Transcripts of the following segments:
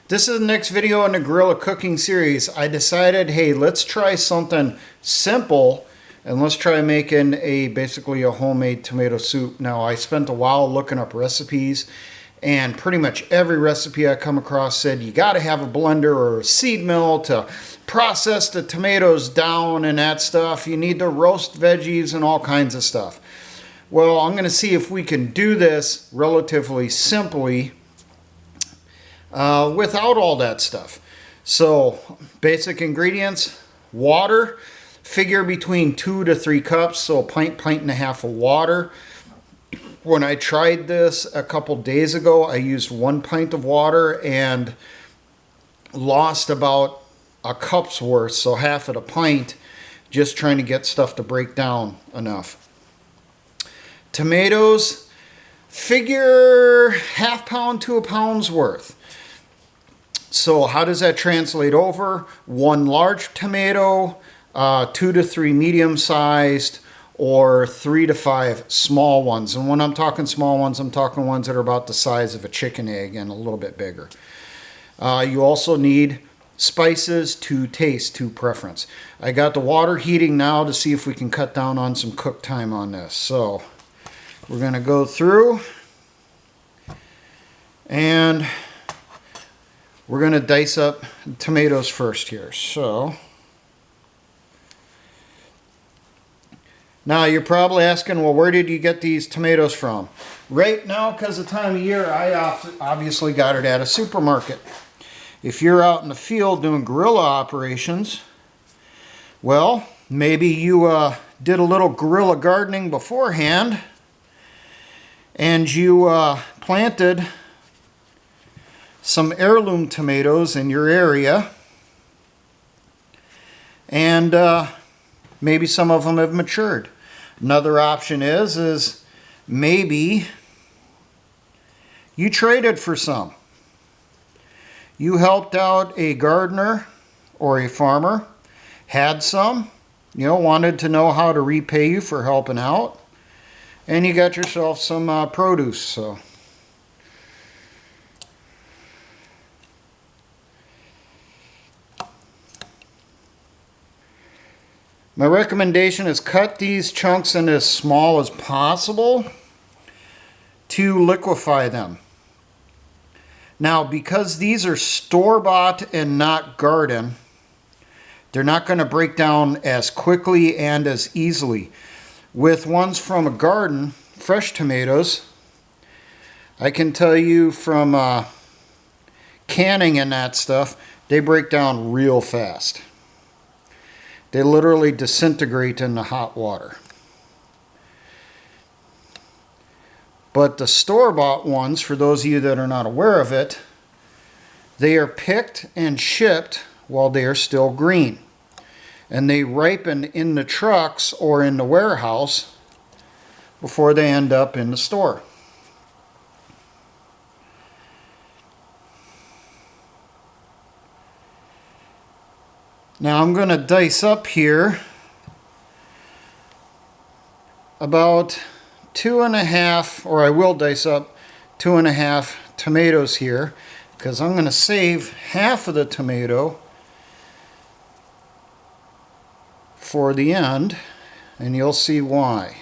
This is the next video in the Gorilla Cooking series. I decided, hey, let's try something simple and let's try making basically a homemade tomato soup. Now, I spent a while looking up recipes, and pretty much every recipe I come across said you got to have a blender or a seed mill to process the tomatoes down and that stuff. You need to roast veggies and all kinds of stuff. Well, I'm going to see if we can do this relatively simply without all that stuff. So, basic ingredients: water, figure between 2 to 3 cups, so a pint and a half of water. When I tried this a couple days ago, I used 1 pint of water and lost about a cup's worth, so half of a pint, just trying to get stuff to break down enough. Tomatoes, figure ½ pound to a pound's worth. So how does that translate over? 1 large tomato, 2 to 3 medium-sized, or 3 to 5 small ones. And when I'm talking small ones, I'm talking ones that are about the size of a chicken egg and a little bit bigger. You also need spices to taste, to preference. I got the water heating now to see if we can cut down on some cook time on this. So we're going to go through and we're going to dice up tomatoes first here. So now you're probably asking, well, where did you get these tomatoes from? Right now, because of the time of year, I obviously got it at a supermarket. If you're out in the field doing guerrilla operations, well, maybe you did a little guerrilla gardening beforehand and you planted some heirloom tomatoes in your area, and maybe some of them have matured. Another option is maybe you traded for some. You helped out a gardener or a farmer, had some, wanted to know how to repay you for helping out, and you got yourself some produce. So my recommendation is cut these chunks in as small as possible to liquefy them. Now, because these are store-bought and not garden, they're not going to break down as quickly and as easily. With ones from a garden, fresh tomatoes, I can tell you from canning and that stuff, they break down real fast. They literally disintegrate in the hot water. But the store-bought ones, for those of you that are not aware of it, they are picked and shipped while they are still green. And they ripen in the trucks or in the warehouse before they end up in the store. Now I'm going to dice up here about 2.5, or I will dice up 2.5 tomatoes here, because I'm going to save half of the tomato for the end, and you'll see why.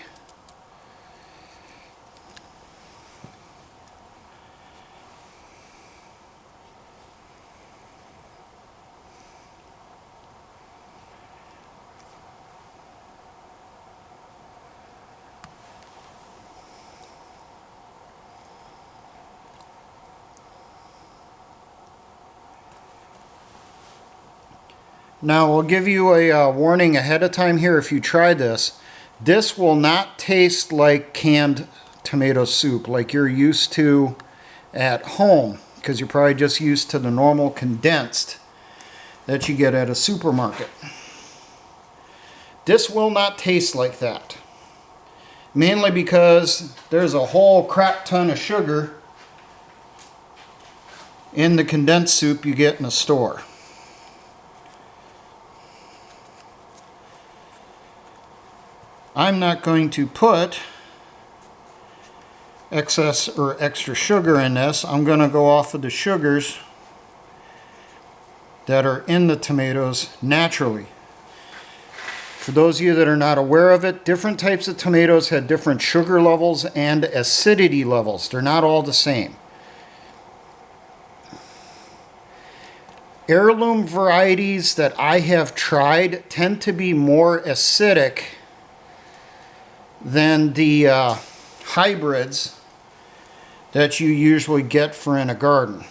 Now, we'll give you a warning ahead of time here if you try this. This will not taste like canned tomato soup like you're used to at home, because you're probably just used to the normal condensed that you get at a supermarket. This will not taste like that. Mainly because there's a whole crap ton of sugar in the condensed soup you get in a store. I'm not going to put excess or extra sugar in this. I'm going to go off of the sugars that are in the tomatoes naturally. For those of you that are not aware of it, different types of tomatoes have different sugar levels and acidity levels. They're not all the same. Heirloom varieties that I have tried tend to be more acidic than the hybrids that you usually get for in a garden.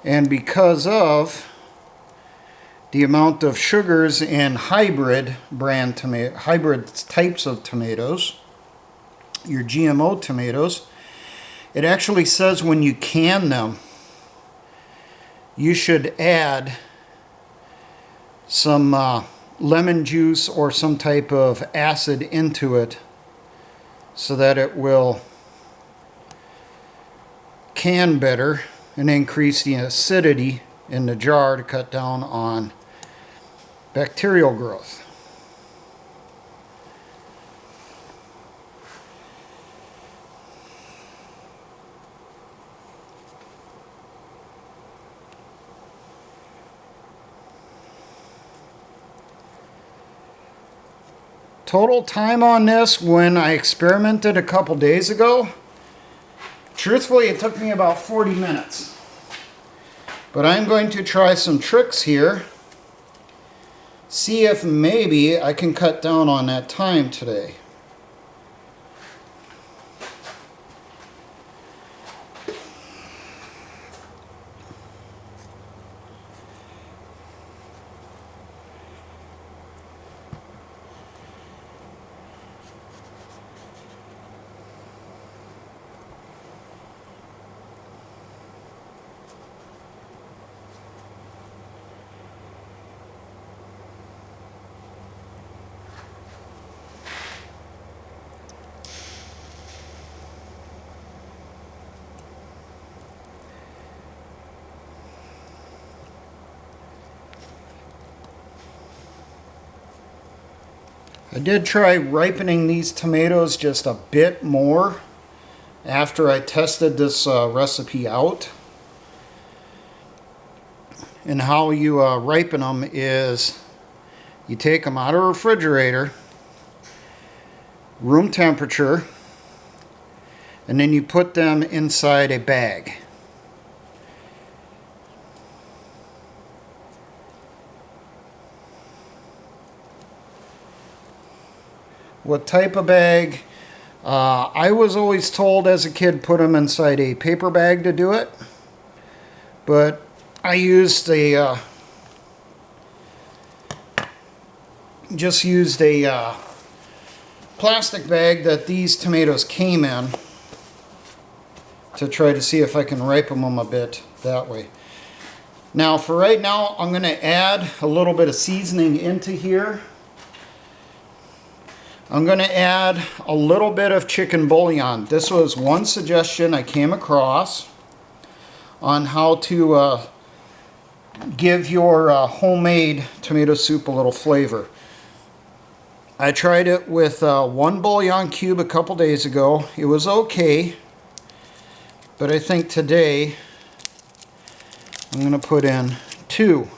And because of the amount of sugars in hybrid types of tomatoes, your GMO tomatoes, it actually says when you can them, you should add some lemon juice or some type of acid into it so that it will can better and increase the acidity in the jar to cut down on bacterial growth. Total time on this when I experimented a couple days ago, truthfully it took me about 40 minutes. But I'm going to try some tricks here, see if maybe I can cut down on that time today. I did try ripening these tomatoes just a bit more after I tested this recipe out. And how you ripen them is you take them out of a refrigerator, room temperature, and then you put them inside a bag. What type of bag? I was always told as a kid put them inside a paper bag to do it, but I used a plastic bag that these tomatoes came in to try to see if I can ripen them a bit that way. Now for right now I'm going to add a little bit of seasoning into here. I'm going to add a little bit of chicken bouillon. This was one suggestion I came across on how to give your homemade tomato soup a little flavor. I tried it with one bouillon cube a couple days ago. It was okay, but I think today I'm going to put in 2.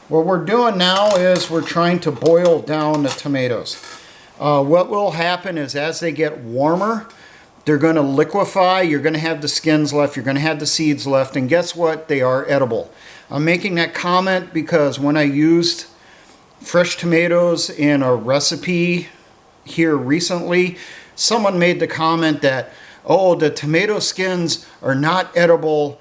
What we're doing now is we're trying to boil down the tomatoes. What will happen is as they get warmer, they're going to liquefy. You're going to have the skins left. You're going to have the seeds left. And guess what? They are edible. I'm making that comment because when I used fresh tomatoes in a recipe here recently, someone made the comment that, oh, the tomato skins are not edible.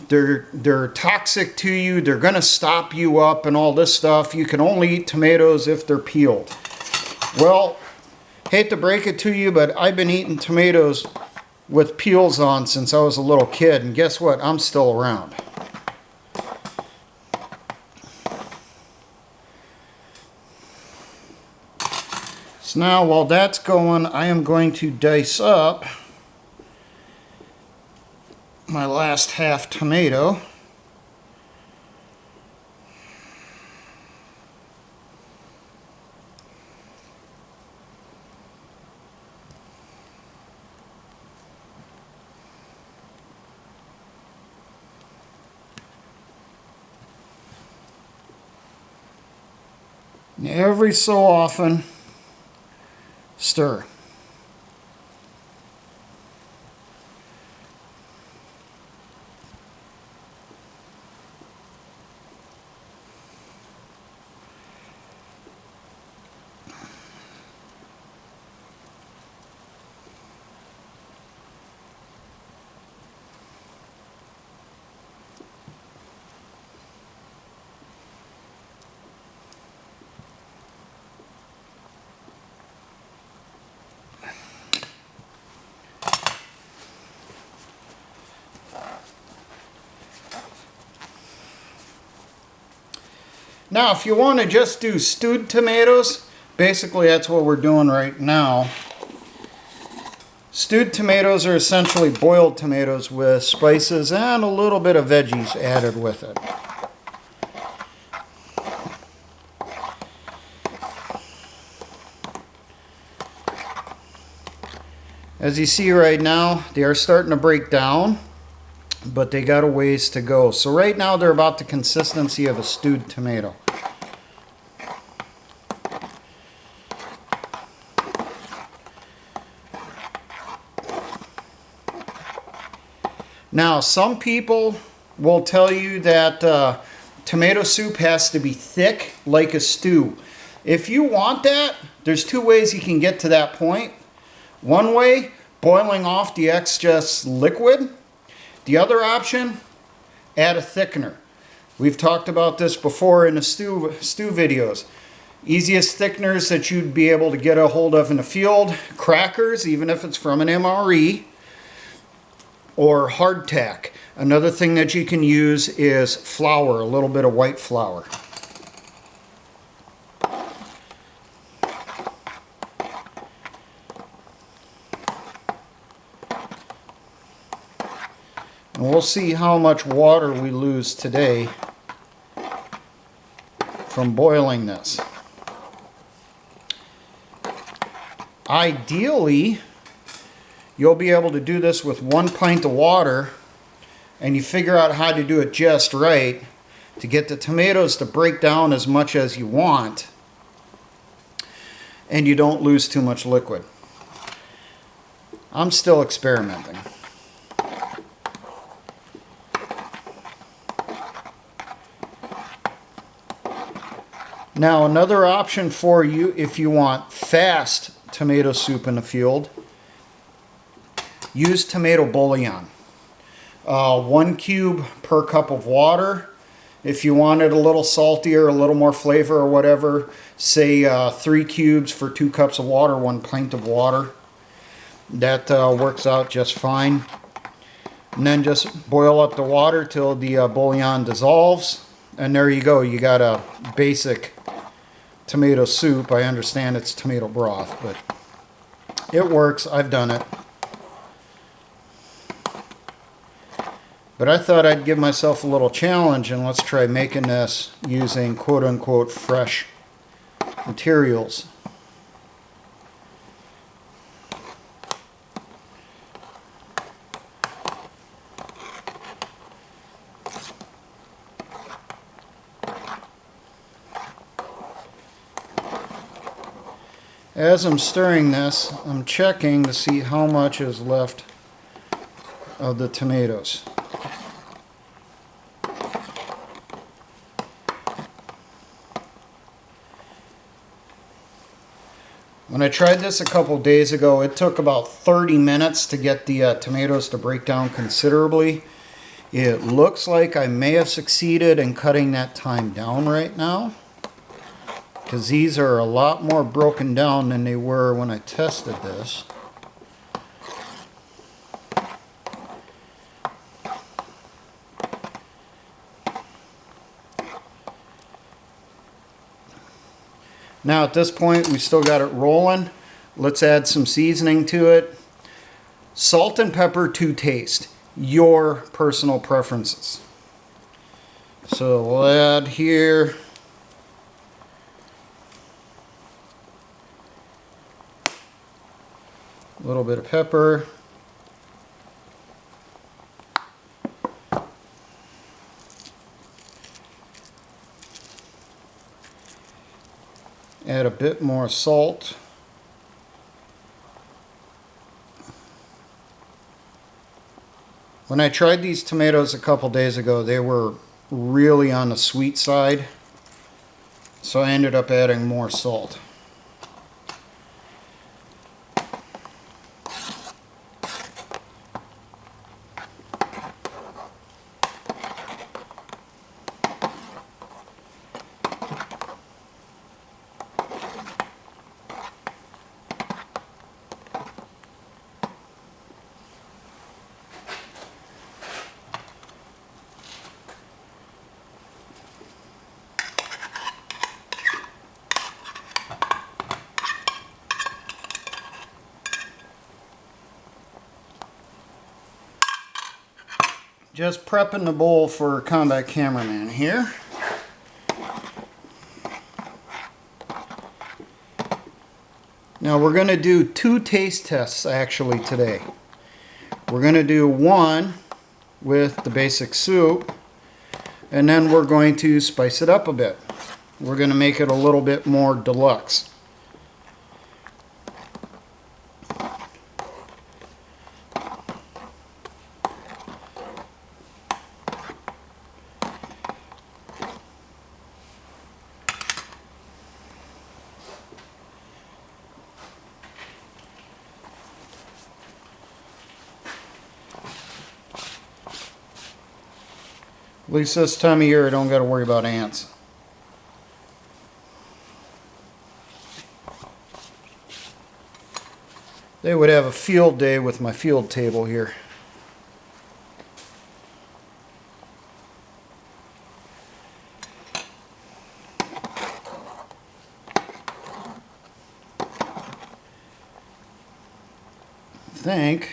They're toxic to you. They're going to stop you up and all this stuff. You can only eat tomatoes if they're peeled. Well, Hate to break it to you, but I've been eating tomatoes with peels on since I was a little kid, and guess what? I'm still around. So now while that's going, I am going to dice up my last half tomato. Every so often, stir. Now, if you want to just do stewed tomatoes, basically that's what we're doing right now. Stewed tomatoes are essentially boiled tomatoes with spices and a little bit of veggies added with it. As you see right now, they are starting to break down, but they got a ways to go. So right now they're about the consistency of a stewed tomato. Now, some people will tell you that tomato soup has to be thick like a stew. If you want that, there's two ways you can get to that point. One way, boiling off the excess liquid. The other option, add a thickener. We've talked about this before in the stew videos. Easiest thickeners that you'd be able to get a hold of in the field, crackers, even if it's from an MRE, or hardtack. Another thing that you can use is flour, a little bit of white flour. And we'll see how much water we lose today from boiling this. Ideally, you'll be able to do this with 1 pint of water, and you figure out how to do it just right to get the tomatoes to break down as much as you want, and you don't lose too much liquid. I'm still experimenting. Now, another option for you if you want fast tomato soup in the field, use tomato bouillon. 1 cube per cup of water. If you want it a little saltier, a little more flavor or whatever, say 3 cubes for 2 cups of water, 1 pint of water. That works out just fine. And then just boil up the water till the bouillon dissolves. And there you go. You got a basic tomato soup. I understand it's tomato broth, but it works. I've done it. But I thought I'd give myself a little challenge and let's try making this using quote-unquote fresh materials. As I'm stirring this, I'm checking to see how much is left of the tomatoes. When I tried this a couple days ago, it took about 30 minutes to get the tomatoes to break down considerably. It looks like I may have succeeded in cutting that time down right now. because these are a lot more broken down than they were when I tested this. Now at this point we still got it rolling. Let's add some seasoning to it. Salt and pepper to taste. Your personal preferences. So we'll add here a little bit of pepper. Add a bit more salt. When I tried these tomatoes a couple days ago, they were really on the sweet side, so I ended up adding more salt. Just prepping the bowl for combat cameraman here. Now we're going to do 2 taste tests actually today. We're going to do one with the basic soup, and then we're going to spice it up a bit. We're going to make it a little bit more deluxe. At least this time of year I don't got to worry about ants. They would have a field day with my field table here. I think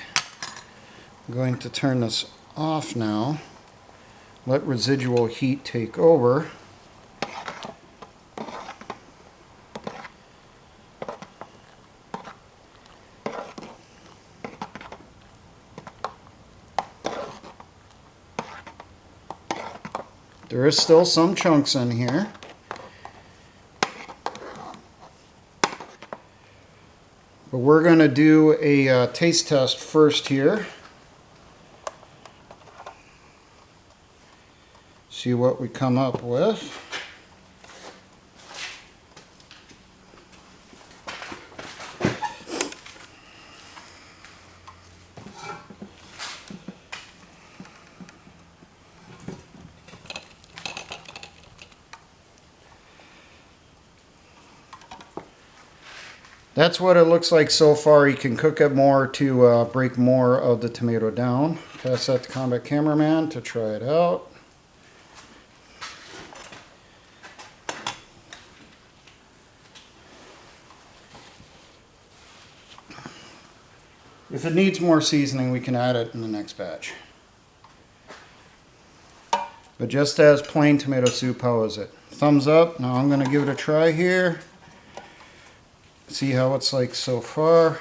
I'm going to turn this off now. Let residual heat take over. There is still some chunks in here. But we're going to do a taste test first here. See what we come up with. That's what it looks like so far. You can cook it more to break more of the tomato down. Pass that to combat cameraman to try it out. If it needs more seasoning, we can add it in the next batch. But just as plain tomato soup, how is it? Thumbs up. Now I'm going to give it a try here. See how it's like so far.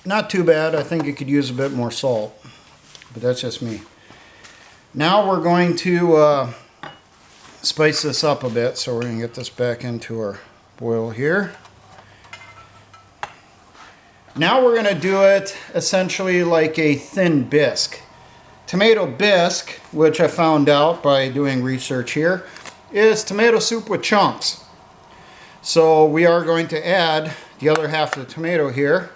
Not too bad. I think it could use a bit more salt. But that's just me. Now we're going to spice this up a bit. So we're going to get this back into our boil here. Now we're going to do it essentially like a thin bisque. Tomato bisque, which I found out by doing research here, is tomato soup with chunks. So we are going to add the other half of the tomato here.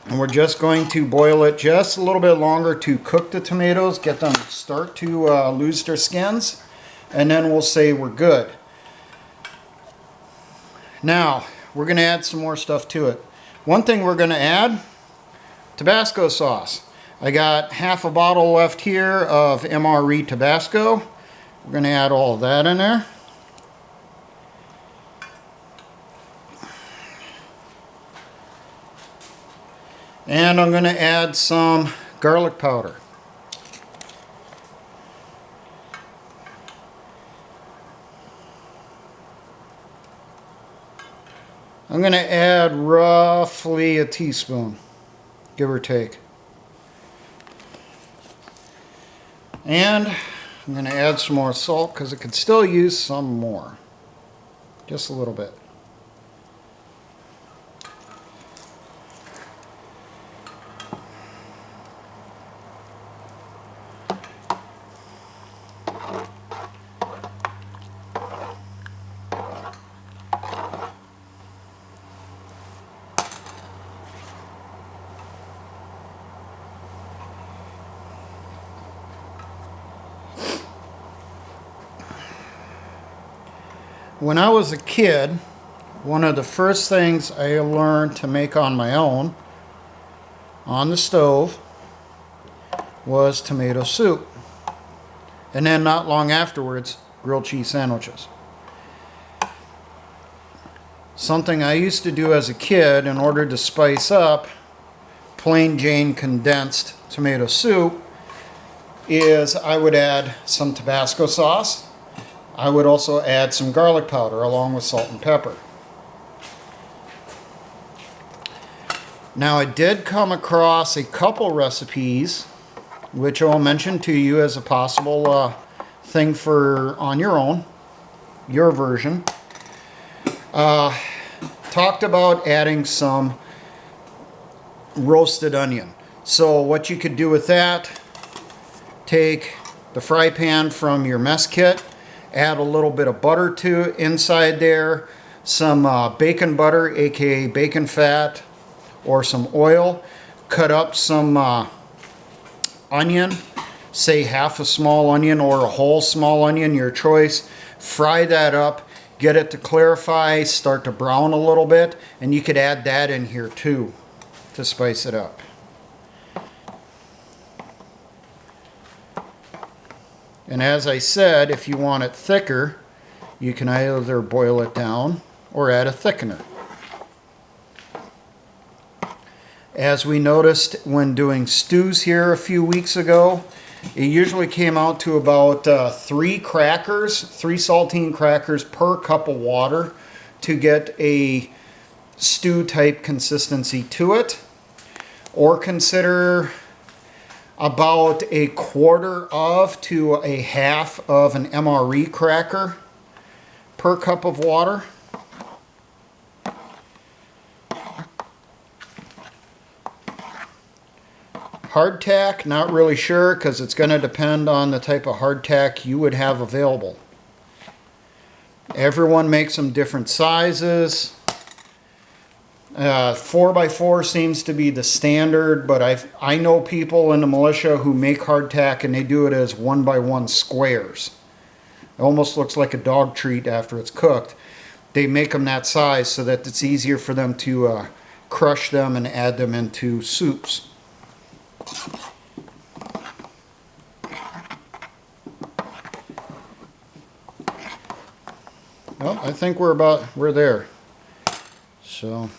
And we're just going to boil it just a little bit longer to cook the tomatoes, get them start to lose their skins, and then we'll say we're good. Now, we're going to add some more stuff to it. One thing we're going to add, Tabasco sauce. I got half a bottle left here of MRE Tabasco. We're going to add all of that in there. And I'm going to add some garlic powder. I'm going to add roughly a teaspoon, give or take. And I'm going to add some more salt because it could still use some more. Just a little bit. When I was a kid, one of the first things I learned to make on my own on the stove was tomato soup. And then not long afterwards, grilled cheese sandwiches. Something I used to do as a kid in order to spice up plain Jane condensed tomato soup is I would add some Tabasco sauce. I would also add some garlic powder along with salt and pepper. Now I did come across a couple recipes which I'll mention to you as a possible thing for on your own, your version. Talked about adding some roasted onion. So what you could do with that, take the fry pan from your mess kit, add a little bit of butter to inside there, some bacon butter, aka bacon fat, or some oil. Cut up some onion, say half a small onion or a whole small onion, your choice. Fry that up, get it to clarify, start to brown a little bit, and you could add that in here too to spice it up. And as I said, if you want it thicker, you can either boil it down or add a thickener. As we noticed when doing stews here a few weeks ago, it usually came out to about 3 saltine crackers per cup of water to get a stew type consistency to it. Or consider about a quarter of to a half of an MRE cracker per cup of water. Hardtack, not really sure because it's going to depend on the type of hardtack you would have available. Everyone makes them different sizes. 4x4 seems to be the standard, but I know people in the militia who make hardtack and they do it as 1x1 squares. It almost looks like a dog treat after it's cooked. They make them that size so that it's easier for them to crush them and add them into soups. Well, I think we're there. So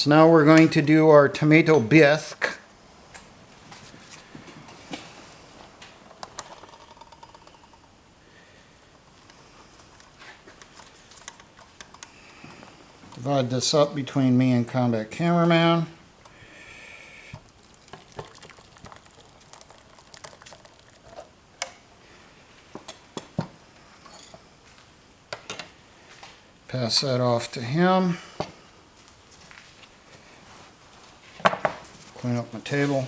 now we're going to do our tomato bisque. Divide this up between me and Combat Cameraman. Pass that off to him. Clean up my table.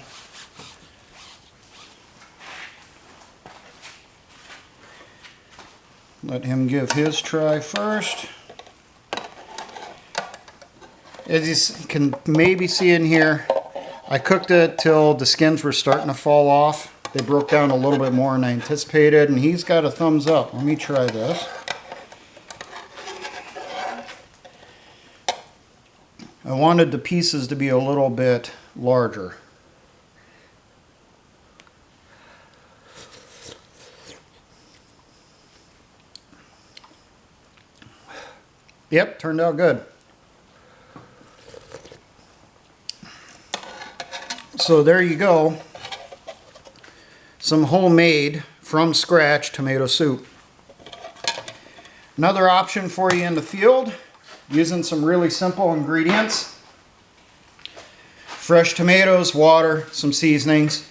Let him give his try first. As you can maybe see in here, I cooked it till the skins were starting to fall off. They broke down a little bit more than I anticipated, and he's got a thumbs up. Let me try this. I wanted the pieces to be a little bit larger. Yep, turned out good. So there you go. Some homemade, from scratch tomato soup. Another option for you in the field, using some really simple ingredients. Fresh tomatoes, water, some seasonings.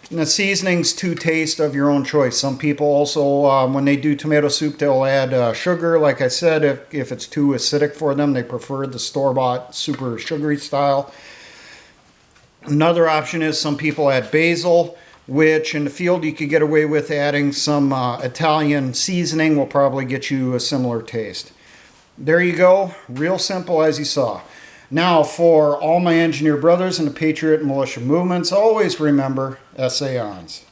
And the seasonings to taste of your own choice. Some people also, when they do tomato soup, they'll add sugar. Like I said, if it's too acidic for them, they prefer the store-bought super sugary style. Another option is some people add basil, which in the field you could get away with adding some Italian seasoning, will probably get you a similar taste. There you go, real simple as you saw. Now for all my engineer brothers and the Patriot Militia movements, always remember, essay ons.